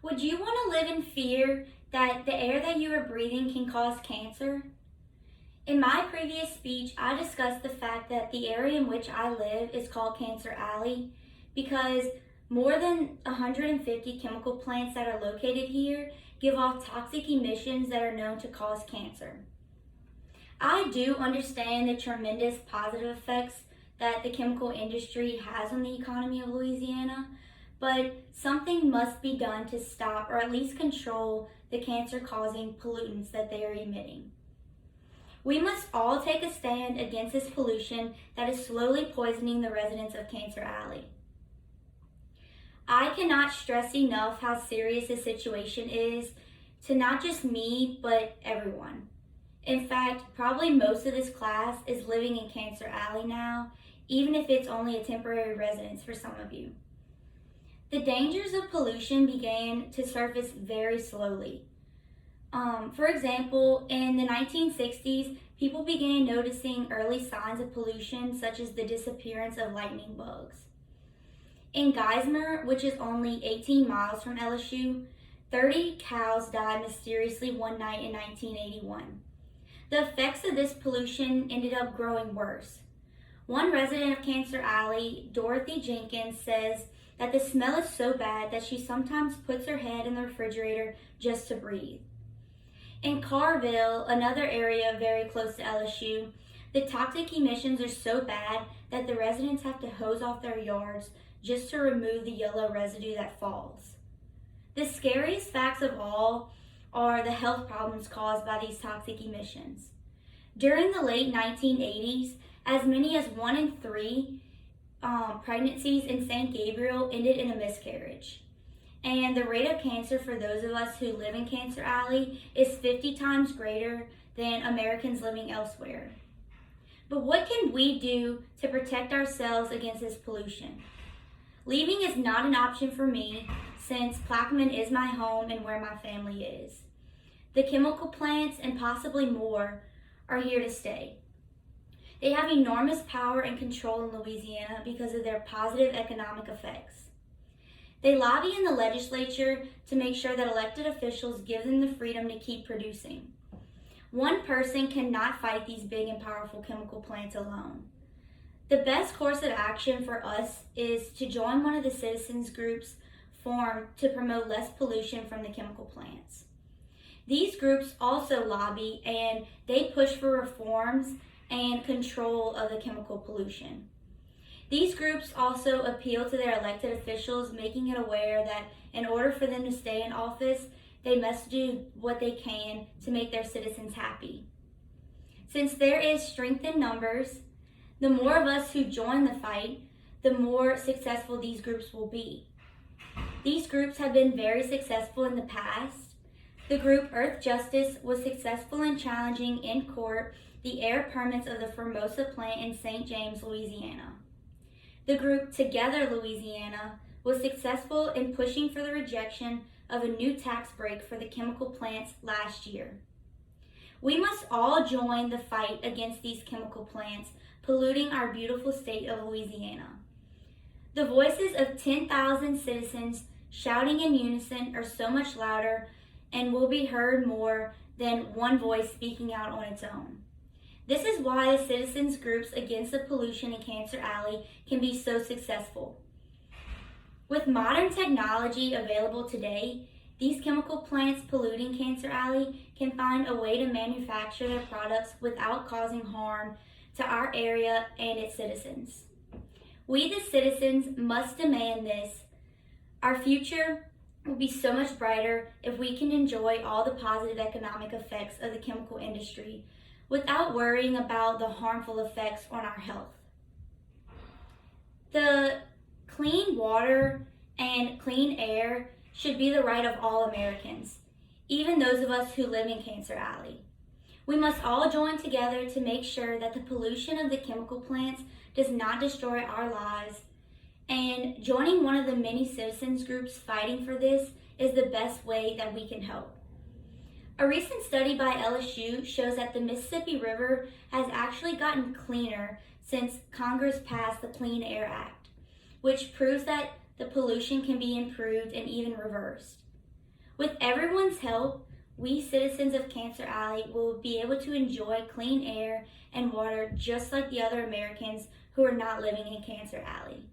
Would you want to live in fear that the air that you are breathing can cause cancer? In my previous speech, I discussed the fact that the area in which I live is called Cancer Alley because more than 150 chemical plants that are located here give off toxic emissions that are known to cause cancer. I do understand the tremendous positive effects that the chemical industry has on the economy of Louisiana, but something must be done to stop or at least control the cancer-causing pollutants that they are emitting. We must all take a stand against this pollution that is slowly poisoning the residents of Cancer Alley. I cannot stress enough how serious this situation is to not just me, but everyone. In fact, probably most of this class is living in Cancer Alley now, even if it's only a temporary residence for some of you. The dangers of pollution began to surface very slowly. For example, in the 1960s, people began noticing early signs of pollution, such as the disappearance of lightning bugs. In Geismar, which is only 18 miles from LSU, 30 cows died mysteriously one night in 1981. The effects of this pollution ended up growing worse. One resident of Cancer Alley, Dorothy Jenkins, says that the smell is so bad that she sometimes puts her head in the refrigerator just to breathe. In Carville, another area very close to LSU, the toxic emissions are so bad that the residents have to hose off their yards just to remove the yellow residue that falls. The scariest facts of all are the health problems caused by these toxic emissions. During the late 1980s, as many as 1 in 3 pregnancies in St. Gabriel ended in a miscarriage. And the rate of cancer for those of us who live in Cancer Alley is 50 times greater than Americans living elsewhere. But what can we do to protect ourselves against this pollution? Leaving is not an option for me since Plaquemine is my home and where my family is. The chemical plants and possibly more are here to stay. They have enormous power and control in Louisiana because of their positive economic effects. They lobby in the legislature to make sure that elected officials give them the freedom to keep producing. One person cannot fight these big and powerful chemical plants alone. The best course of action for us is to join one of the citizens groups formed to promote less pollution from the chemical plants. These groups also lobby and they push for reforms and control of the chemical pollution. These groups also appeal to their elected officials, making it aware that in order for them to stay in office, they must do what they can to make their citizens happy. Since there is strength in numbers, the more of us who join the fight, the more successful these groups will be. These groups have been very successful in the past. The group Earth Justice was successful in challenging in court the air permits of the Formosa plant in St. James, Louisiana. The group Together Louisiana was successful in pushing for the rejection of a new tax break for the chemical plants last year. We must all join the fight against these chemical plants polluting our beautiful state of Louisiana. The voices of 10,000 citizens shouting in unison are so much louder and will be heard more than one voice speaking out on its own. This is why the citizens groups against the pollution in Cancer Alley can be so successful. With modern technology available today, these chemical plants polluting Cancer Alley can find a way to manufacture their products without causing harm to our area and its citizens. We, the citizens, must demand this. Our future will be so much brighter if we can enjoy all the positive economic effects of the chemical industry without worrying about the harmful effects on our health. The clean water and clean air should be the right of all Americans, even those of us who live in Cancer Alley. We must all join together to make sure that the pollution of the chemical plants does not destroy our lives, and joining one of the many citizens groups fighting for this is the best way that we can help. A recent study by LSU shows that the Mississippi River has actually gotten cleaner since Congress passed the Clean Air Act, which proves that the pollution can be improved and even reversed. With everyone's help, we citizens of Cancer Alley will be able to enjoy clean air and water just like the other Americans who are not living in Cancer Alley.